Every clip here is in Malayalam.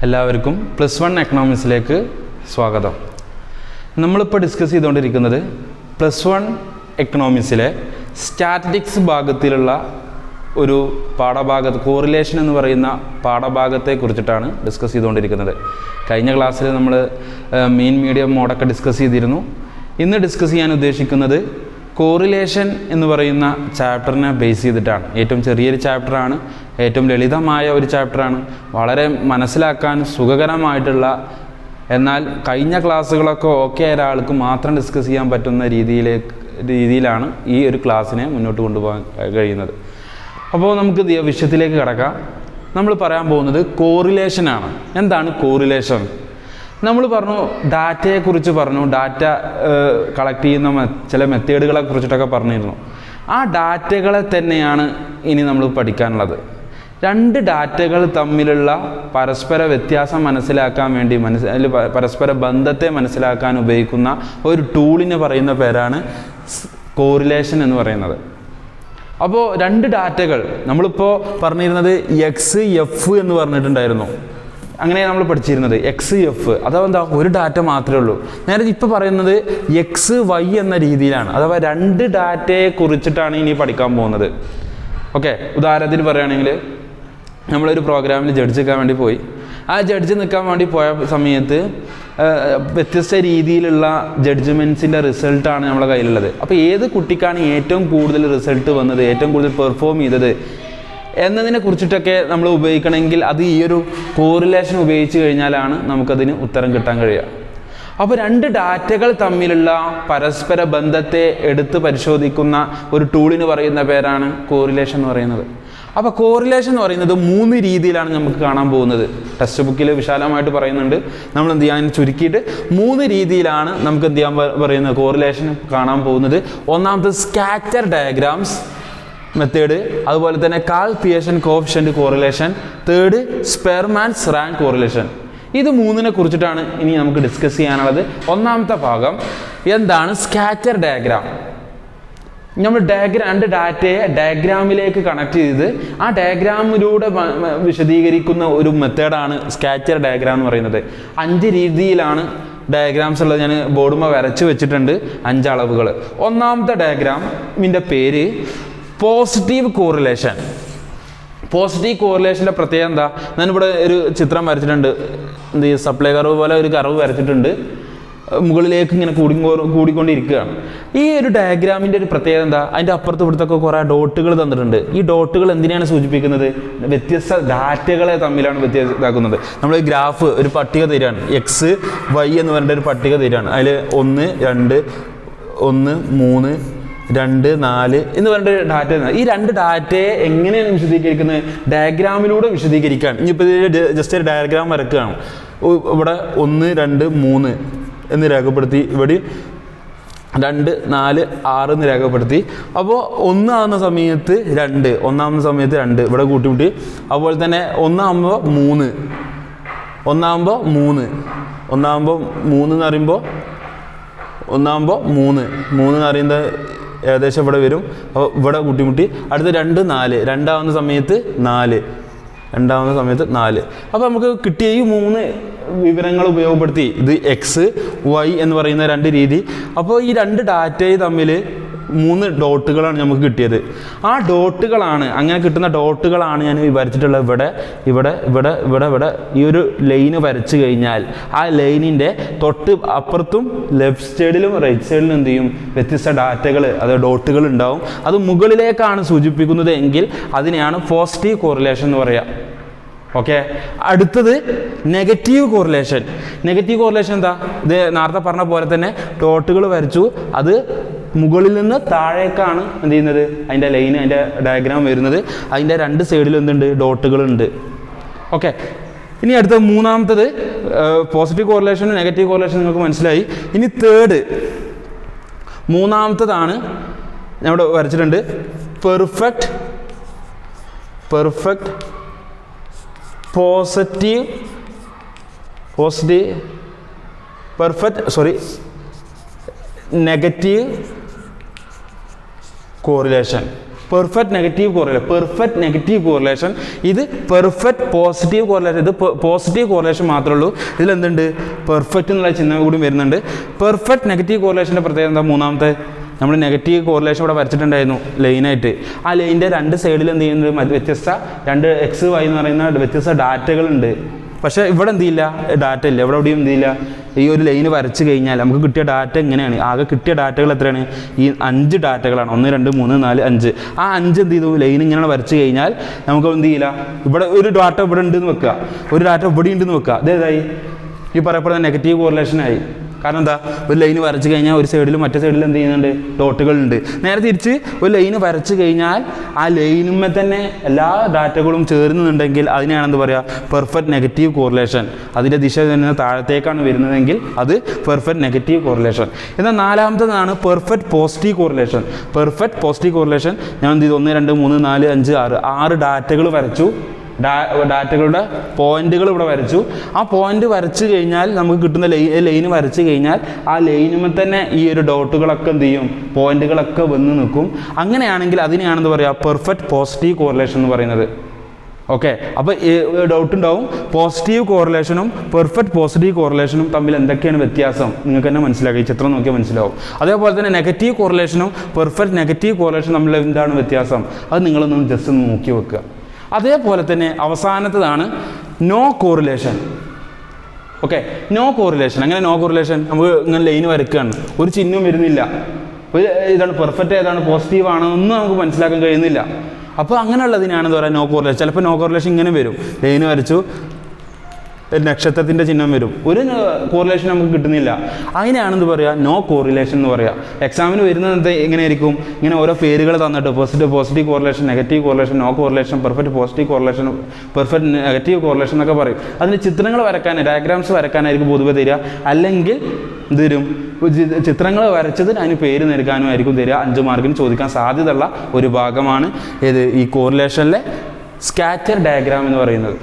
എല്ലാവർക്കും +1 എക്കണോമിക്സിലേക്ക് സ്വാഗതം. നമ്മളിപ്പോൾ ഡിസ്കസ് ചെയ്തുകൊണ്ടിരിക്കുന്നത് +1 എക്കണോമിക്സിലെ സ്റ്റാറ്റിസ്റ്റിക്സ് ഭാഗത്തിലുള്ള ഒരു പാഠഭാഗത്ത് കോറിലേഷൻ എന്ന് പറയുന്ന പാഠഭാഗത്തെ കുറിച്ചിട്ടാണ് ഡിസ്കസ് ചെയ്തുകൊണ്ടിരിക്കുന്നത്. കഴിഞ്ഞ ക്ലാസ്സിൽ നമ്മൾ മീൻ മീഡിയം മോഡൊക്കെ ഡിസ്കസ് ചെയ്തിരുന്നു. ഇന്ന് ഡിസ്കസ് ചെയ്യാൻ ഉദ്ദേശിക്കുന്നത് കോറിലേഷൻ എന്ന് പറയുന്ന ചാപ്റ്ററിനെ ബേസ് ചെയ്തിട്ടാണ്. ഏറ്റവും ചെറിയൊരു ചാപ്റ്ററാണ്, ഏറ്റവും ലളിതമായ ഒരു ചാപ്റ്ററാണ്, വളരെ മനസ്സിലാക്കാൻ സുഖകരമായിട്ടുള്ള, എന്നാൽ കഴിഞ്ഞ ക്ലാസ്സുകളൊക്കെ ഓക്കെ ആയ ഒരാൾക്ക് മാത്രം ഡിസ്കസ് ചെയ്യാൻ പറ്റുന്ന രീതിയിലാണ് ഈ ഒരു ക്ലാസ്സിനെ മുന്നോട്ട് കൊണ്ടുപോകാൻ കഴിയുന്നത്. അപ്പോൾ നമുക്ക് വിഷയത്തിലേക്ക് കടക്കാം. നമ്മൾ പറയാൻ പോകുന്നത് കോറിലേഷനാണ്. എന്താണ് കോറിലേഷൻ? നമ്മൾ പറഞ്ഞു, ഡാറ്റയെക്കുറിച്ച് പറഞ്ഞു, ഡാറ്റ കളക്ട് ചെയ്യുന്ന ചില മെത്തേഡുകളെ കുറിച്ചിട്ടൊക്കെ പറഞ്ഞിരുന്നു. ആ ഡാറ്റകളെ തന്നെയാണ് ഇനി നമ്മൾ പഠിക്കാനുള്ളത്. രണ്ട് ഡാറ്റകൾ തമ്മിലുള്ള പരസ്പര വ്യത്യാസം മനസ്സിലാക്കാൻ വേണ്ടി പരസ്പര ബന്ധത്തെ മനസ്സിലാക്കാൻ ഉപയോഗിക്കുന്ന ഒരു ടൂളിന് പറയുന്ന പേരാണ് കോറിലേഷൻ എന്ന് പറയുന്നത്. അപ്പോൾ രണ്ട് ഡാറ്റകൾ നമ്മളിപ്പോൾ പറഞ്ഞിരുന്നത് എക്സ് എഫ് എന്ന് പറഞ്ഞിട്ടുണ്ടായിരുന്നു. അങ്ങനെ നമ്മൾ പഠിച്ചിരുന്നത് എക്സ് എഫ്, അഥവാ എന്താ ഒരു ഡാറ്റ മാത്രമേ ഉള്ളൂ. നേരെ ഇപ്പോൾ പറയുന്നത് എക്സ് വൈ എന്ന രീതിയിലാണ്, അഥവാ രണ്ട് ഡാറ്റയെ കുറിച്ചിട്ടാണ് ഇനി പഠിക്കാൻ പോകുന്നത്. ഓക്കെ, ഉദാഹരണത്തിന് പറയുകയാണെങ്കിൽ നമ്മളൊരു പ്രോഗ്രാമിൽ ജഡ്ജ് നിൽക്കാൻ വേണ്ടി പോയി. ആ ജഡ്ജ് നിൽക്കാൻ വേണ്ടി പോയ സമയത്ത് വ്യത്യസ്ത രീതിയിലുള്ള ജഡ്ജ്മെൻറ്റ്സിൻ്റെ റിസൾട്ടാണ് നമ്മളെ കയ്യിലുള്ളത്. അപ്പോൾ ഏത് കുട്ടിക്കാണ് ഏറ്റവും കൂടുതൽ റിസൾട്ട് വന്നത്, ഏറ്റവും കൂടുതൽ പെർഫോം ചെയ്തത് എന്നതിനെ കുറിച്ചിട്ടൊക്കെ നമ്മൾ ഉപയോഗിക്കണമെങ്കിൽ അത് ഈ ഒരു കോറിലേഷൻ ഉപയോഗിച്ച് കഴിഞ്ഞാലാണ് നമുക്കതിന് ഉത്തരം കിട്ടാൻ കഴിയുക. അപ്പോൾ രണ്ട് ഡാറ്റകൾ തമ്മിലുള്ള പരസ്പര ബന്ധത്തെ എടുത്ത് പരിശോധിക്കുന്ന ഒരു ടൂളിന് പറയുന്ന പേരാണ് കോറിലേഷൻ എന്ന് പറയുന്നത്. അപ്പോൾ കോറിലേഷൻ എന്ന് പറയുന്നത് 3 രീതിയിലാണ് നമുക്ക് കാണാൻ പോകുന്നത്. ടെക്സ്റ്റ് ബുക്കിൽ വിശാലമായിട്ട് പറയുന്നുണ്ട്. നമ്മൾ എന്ത് ചെയ്യാൻ ചുരുക്കിയിട്ട് 3 രീതിയിലാണ് നമുക്ക് എന്ത് ചെയ്യാൻ പറയുന്നത്, കോറിലേഷൻ കാണാൻ പോകുന്നത്. ഒന്നാമത് സ്കാറ്റർ ഡയഗ്രാംസ് മെത്തേഡ്, അതുപോലെ തന്നെ Karl Pearson coefficient correlation, third Spearman's rank correlation. ഇത് 3നെ കുറിച്ചിട്ടാണ് ഇനി നമുക്ക് ഡിസ്കസ് ചെയ്യാനുള്ളത്. ഒന്നാമത്തെ ഭാഗം എന്താണ് സ്കാറ്റർ ഡയഗ്രാം. നമ്മൾ രണ്ട് ഡാറ്റയെ ഡയഗ്രാമിലേക്ക് കണക്ട് ചെയ്ത് ആ ഡയഗ്രാമിലൂടെ വിശദീകരിക്കുന്ന ഒരു മെത്തേഡാണ് സ്കാറ്റർ ഡയഗ്രാം എന്ന് പറയുന്നത്. 5 രീതിയിലാണ് ഡയഗ്രാംസ് ഉള്ളത്. ഞാൻ ബോർഡുമ്പോൾ വരച്ച് വെച്ചിട്ടുണ്ട് 5 അളവുകൾ. ഒന്നാമത്തെ ഡയഗ്രാമിൻ്റെ പേര് പോസിറ്റീവ് കോറിലേഷൻ. പോസിറ്റീവ് കോറിലേഷൻ്റെ പ്രത്യേകത എന്താ? ഞാനിവിടെ ഒരു ചിത്രം വരച്ചിട്ടുണ്ട്. എന്ത് ചെയ്യും, സപ്ലൈ കർവ് പോലെ ഒരു കർവ് വരച്ചിട്ടുണ്ട്. മുകളിലേക്ക് ഇങ്ങനെ കൂടിക്കൊണ്ടിരിക്കുകയാണ്. ഈ ഒരു ഡയഗ്രാമിൻ്റെ ഒരു പ്രത്യേകത എന്താ? അതിൻ്റെ അപ്പുറത്ത് ഇവിടുത്തൊക്കെ കുറേ ഡോട്ടുകൾ തന്നിട്ടുണ്ട്. ഈ ഡോട്ടുകൾ എന്തിനാണ് സൂചിപ്പിക്കുന്നത്? വ്യത്യസ്ത ഡാറ്റകളെ തമ്മിലാണ് വ്യത്യാസമാക്കുന്നത്. നമ്മൾ ഗ്രാഫ് ഒരു പട്ടിക തരികയാണ്, എക്സ് വൈ എന്ന് പറഞ്ഞിട്ട് ഒരു പട്ടിക തരികയാണ്. അതിൽ 1 2 1 3 2 4 എന്ന് പറഞ്ഞിട്ട് ഡാറ്റ. ഈ രണ്ട് ഡാറ്റയെ എങ്ങനെയാണ് വിശദീകരിക്കുന്നത്? ഡയഗ്രാമിലൂടെ വിശദീകരിക്കാൻ. ഇനിയിപ്പോൾ ഇത് ജസ്റ്റ് ഒരു ഡയഗ്രാം വരക്കുകയാണ്. ഇവിടെ 1 2 3 എന്ന് രേഖപ്പെടുത്തി, ഇവിടെ 2 4 6 എന്ന് രേഖപ്പെടുത്തി. അപ്പോൾ 1 ആകുന്ന സമയത്ത് 2, 1 ആകുന്ന സമയത്ത് 2 ഇവിടെ കൂട്ടിമുട്ടി. അതുപോലെ തന്നെ 1 ആകുമ്പോൾ 3, 1 ആകുമ്പോൾ 3, 1 ആകുമ്പോൾ 3 എന്ന് പറയുമ്പോൾ 1 ആകുമ്പോൾ 3 എന്ന് പറയുന്നത് ഏകദേശം ഇവിടെ വരും. അപ്പോൾ ഇവിടെ കൂട്ടിമുട്ടി. അടുത്ത 2 4, 2 ആവുന്ന സമയത്ത് 4, 2 ആവുന്ന സമയത്ത് 4. അപ്പോൾ നമുക്ക് കിട്ടിയ ഈ 3 വിവരങ്ങൾ ഉപയോഗപ്പെടുത്തി ഇത് എക്സ് വൈ എന്ന് പറയുന്ന 2 രീതി. അപ്പോൾ ഈ 2 ഡാറ്റയെ തമ്മിൽ 3 ഡോട്ടുകളാണ് നമുക്ക് കിട്ടിയത്. ആ ഡോട്ടുകളാണ്, അങ്ങനെ കിട്ടുന്ന ഡോട്ടുകളാണ് ഞാൻ വരച്ചിട്ടുള്ളത്. ഇവിടെ ഈ ഒരു ലൈന് വരച്ചു കഴിഞ്ഞാൽ ആ ലൈനിൻ്റെ തൊട്ട് അപ്പുറത്തും ലെഫ്റ്റ് സൈഡിലും റൈറ്റ് സൈഡിലും എന്ത് ചെയ്യും, വ്യത്യസ്ത ഡാറ്റകൾ, അത് ഡോട്ടുകൾ ഉണ്ടാവും. അത് മുകളിലേക്കാണ് സൂചിപ്പിക്കുന്നത് എങ്കിൽ അതിനെയാണ് പോസിറ്റീവ് കോറിലേഷൻ എന്ന് പറയുക. ഓക്കെ, അടുത്തത് നെഗറ്റീവ് കോറിലേഷൻ. നെഗറ്റീവ് കോറിലേഷൻ എന്താ? ഇത് നേരത്തെ പറഞ്ഞ പോലെ തന്നെ ഡോട്ടുകൾ വരച്ചു, അത് മുകളിൽ നിന്ന് താഴേക്കാണ് എന്ത് ചെയ്യുന്നത്, അതിൻ്റെ ലൈന്, അതിൻ്റെ ഡയഗ്രാം വരുന്നത്. അതിൻ്റെ 2 സൈഡിലും എന്തുണ്ട്, ഡോട്ടുകളുണ്ട്. ഓക്കെ, ഇനി അടുത്ത മൂന്നാമത്തത് പോസിറ്റീവ് കോറിലേഷനും നെഗറ്റീവ് കോറിലേഷനും നിങ്ങൾക്ക് മനസ്സിലായി. ഇനി തേർഡ്, മൂന്നാമത്തതാണ് ഞാൻ ഇവിടെ വരച്ചിട്ടുണ്ട്. Perfect negative correlation. Perfect negative correlation, ഇത് പെർഫെക്റ്റ് പോസിറ്റീവ് കോറിലേഷൻ. ഇത് പോസിറ്റീവ് കോറിലേഷൻ മാത്രമേ ഉള്ളൂ. ഇതിലെന്തുണ്ട്? പെർഫെക്റ്റ് എന്നുള്ള ചിഹ്നം കൂടി വരുന്നുണ്ട്. പെർഫെക്റ്റ് നെഗറ്റീവ് കോറിലേഷൻ്റെ പ്രത്യേകത എന്താ? മൂന്നാമത്തെ, നമ്മൾ നെഗറ്റീവ് കോറിലേഷൻ ഇവിടെ വരച്ചിട്ടുണ്ടായിരുന്നു ലൈനായിട്ട്. ആ ലൈനിൻ്റെ രണ്ട് സൈഡിൽ എന്ത് ചെയ്യുന്നുണ്ട്? വ്യത്യസ്ത രണ്ട് എക്സ് വൈ എന്ന് പറയുന്ന വ്യത്യസ്ത ഡാറ്റകളുണ്ട്. പക്ഷേ ഇവിടെ എന്ത് ചെയ്യില്ല? ഡാറ്റ ഇല്ല. ഇവിടെ എവിടെയും എന്ത് ചെയ്യില്ല? ഈ ഒരു ലൈന് വരച്ച് കഴിഞ്ഞാൽ നമുക്ക് കിട്ടിയ ഡാറ്റ എങ്ങനെയാണ്? ആകെ കിട്ടിയ ഡാറ്റകൾ എത്രയാണ്? ഈ 5 ഡാറ്റകളാണ്. 1 2 3 4 5. ആ 5 എന്ത് ചെയ്തു? ലൈൻ ഇങ്ങനെ വരച്ച് കഴിഞ്ഞാൽ നമുക്ക് എന്ത് ചെയ്യില്ല? ഇവിടെ ഒരു ഡാറ്റ ഇവിടെ ഉണ്ടെന്ന് വെക്കുക, ഒരു ഡാറ്റ ഇവിടെ ഉണ്ടെന്ന് വെക്കുക. അതേതായി? ഈ പറയപ്പെടുന്ന നെഗറ്റീവ് കോറിലേഷനായി. കാരണം എന്താ? ഒരു ലൈന് വരച്ച് കഴിഞ്ഞാൽ ഒരു സൈഡിലും മറ്റേ സൈഡിലും എന്ത് ചെയ്യുന്നുണ്ട്? ഡോട്ടുകളുണ്ട്. നേരെ തിരിച്ച് ഒരു ലൈന് വരച്ച് കഴിഞ്ഞാൽ ആ ലൈനുമ്മേ തന്നെ എല്ലാ ഡാറ്റകളും ചേർന്നുണ്ടെങ്കിൽ അതിനെയാണെന്ന് പറയുക? Perfect negative correlation. അതിൻ്റെ ദിശ തന്നെ താഴത്തേക്കാണ് വരുന്നതെങ്കിൽ അത് പെർഫെക്റ്റ് നെഗറ്റീവ് കോറിലേഷൻ. എന്നാൽ നാലാമത്തേതാണ് perfect positive correlation. Perfect positive correlation ഞാൻ എന്ത് ചെയ്തു? 1 2 3 4 5 6 ഡാറ്റകൾ വരച്ചു. ഡാറ്റകളുടെ പോയിന്റുകൾ ഇവിടെ വരച്ചു. ആ പോയിന്റ് വരച്ച് കഴിഞ്ഞാൽ നമുക്ക് കിട്ടുന്ന ലൈന് വരച്ച് കഴിഞ്ഞാൽ ആ ലൈനുമ്പോൾ തന്നെ ഈ ഒരു ഡോട്ടുകളൊക്കെ എന്ത് ചെയ്യും? പോയിന്റുകളൊക്കെ വന്ന് നിൽക്കും. അങ്ങനെയാണെങ്കിൽ അതിനെയാണെന്ന് പറയുക? പെർഫെക്റ്റ് പോസിറ്റീവ് കോറിലേഷൻ എന്ന് പറയുന്നത്. ഓക്കെ, അപ്പോൾ ഡൗട്ട് ഉണ്ടാവും, പോസിറ്റീവ് കോറിലേഷനും പെർഫെക്റ്റ് പോസിറ്റീവ് കോറിലേഷനും തമ്മിൽ എന്തൊക്കെയാണ് വ്യത്യാസം? നിങ്ങൾക്ക് തന്നെ മനസ്സിലാക്കുക, ഈ ചിത്രം നോക്കിയാൽ മനസ്സിലാവും. അതേപോലെ തന്നെ നെഗറ്റീവ് കോറിലേഷനും പെർഫെക്റ്റ് നെഗറ്റീവ് കോറിലേഷനും തമ്മിൽ എന്താണ് വ്യത്യാസം? അത് നിങ്ങളൊന്ന് ജസ്റ്റ് ഒന്ന് നോക്കി വെക്കുക. അതേപോലെ തന്നെ അവസാനത്തതാണ് no correlation. Okay, no correlation. അങ്ങനെ നോ കോറിലേഷൻ, നമുക്ക് ഇങ്ങനെ ലൈന് വരയ്ക്കുകയാണ്, ഒരു ചിഹ്നവും വരുന്നില്ല, ഒരു ഇതാണ് പെർഫെക്റ്റ് ഏതാണ് പോസിറ്റീവ് ആണോ ഒന്നും നമുക്ക് മനസ്സിലാക്കാൻ കഴിയുന്നില്ല. അപ്പോൾ അങ്ങനെയുള്ളതിനാണെന്ന് പറയാം നോ കോറിലേഷൻ. ചിലപ്പോൾ നോ കോറിലേഷൻ ഇങ്ങനെ വരും, ലൈന് വരച്ചു, നക്ഷത്രത്തിൻ്റെ ചിഹ്നം വരും, ഒരു കോറിലേഷൻ നമുക്ക് കിട്ടുന്നില്ല. അതിനെയാണെന്ന് പറയുക? നോ കോറിലേഷൻ എന്ന് പറയുക. എക്സാമിന് വരുന്നത് എങ്ങനെയായിരിക്കും? ഇങ്ങനെ ഓരോ പേരുകൾ തന്നിട്ട് positive correlation, negative correlation, no correlation, perfect positive correlation, perfect negative correlation എന്നൊക്കെ പറയും. അതിന് ചിത്രങ്ങൾ വരയ്ക്കാൻ, ഡയഗ്രാംസ് വരയ്ക്കാനായിരിക്കും പൊതുവെ തരിക. അല്ലെങ്കിൽ എന്ത് തരും? ചിത്രങ്ങൾ വരച്ചതിന് അതിന് പേര് നൽകാനും ആയിരിക്കും തരിക. 5 മാർക്കിന് ചോദിക്കാൻ സാധ്യതയുള്ള ഒരു ഭാഗമാണ് ഏത്? ഈ കോറിലേഷനിലെ സ്കാറ്റർ ഡയഗ്രാം എന്ന് പറയുന്നത്.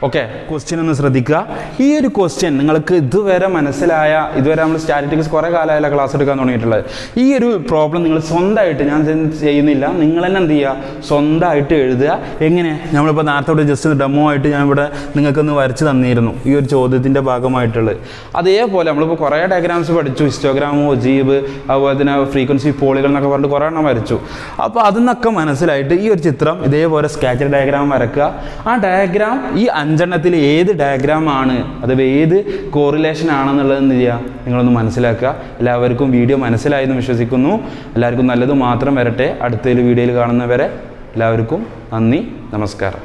ഓക്കെ, ക്വസ്റ്റ്യൻ ഒന്ന് ശ്രദ്ധിക്കുക. ഈ ഒരു ക്വസ്റ്റ്യൻ നിങ്ങൾക്ക് ഇതുവരെ നമ്മൾ സ്റ്റാറ്റിസ്റ്റിക്സ് കുറേ കാലമായാലും ക്ലാസ് എടുക്കാൻ തുടങ്ങിയിട്ടുള്ളത്. ഈ ഒരു പ്രോബ്ലം നിങ്ങൾ സ്വന്തമായിട്ട്, ഞാൻ ചെയ്യുന്നില്ല, നിങ്ങൾ തന്നെ എന്ത് ചെയ്യുക? സ്വന്തമായിട്ട് എഴുതുക. എങ്ങനെ? നമ്മളിപ്പോൾ നേരത്തെ ജസ്റ്റ് ഡെമോ ആയിട്ട് ഞാൻ ഇവിടെ നിങ്ങൾക്കൊന്ന് വരച്ച് തന്നിരുന്നു, ഈ ഒരു ചോദ്യത്തിൻ്റെ ഭാഗമായിട്ടുള്ളത്. അതേപോലെ നമ്മളിപ്പോൾ കുറേ ഡയഗ്രാംസ് പഠിച്ചു, ഹിസ്റ്റോഗ്രാമോ, ജീബ്, അതുപോലെ തന്നെ ഫ്രീക്വൻസി പോളുകൾ എന്നൊക്കെ പറഞ്ഞിട്ട് കുറേ എണ്ണം വരച്ചു. അപ്പോൾ അതിൽ മനസ്സിലായിട്ട് ഈ ഒരു ചിത്രം ഇതേപോലെ സ്കാറ്റർ ഡയഗ്രാം വരക്കുക. ആ ഡയഗ്രാം ഈ 5 ഏത് ഡയഗ്രാം ആണ്, അഥവാ ഏത് കോറിലേഷൻ ആണെന്നുള്ളത് എന്ത് ചെയ്യുക? നിങ്ങളൊന്ന് മനസ്സിലാക്കുക. എല്ലാവർക്കും വീഡിയോ മനസ്സിലായെന്ന് വിശ്വസിക്കുന്നു. എല്ലാവർക്കും നല്ലത് മാത്രം വരട്ടെ. അടുത്തൊരു വീഡിയോയിൽ കാണുന്നവരെ എല്ലാവർക്കും നന്ദി, നമസ്കാരം.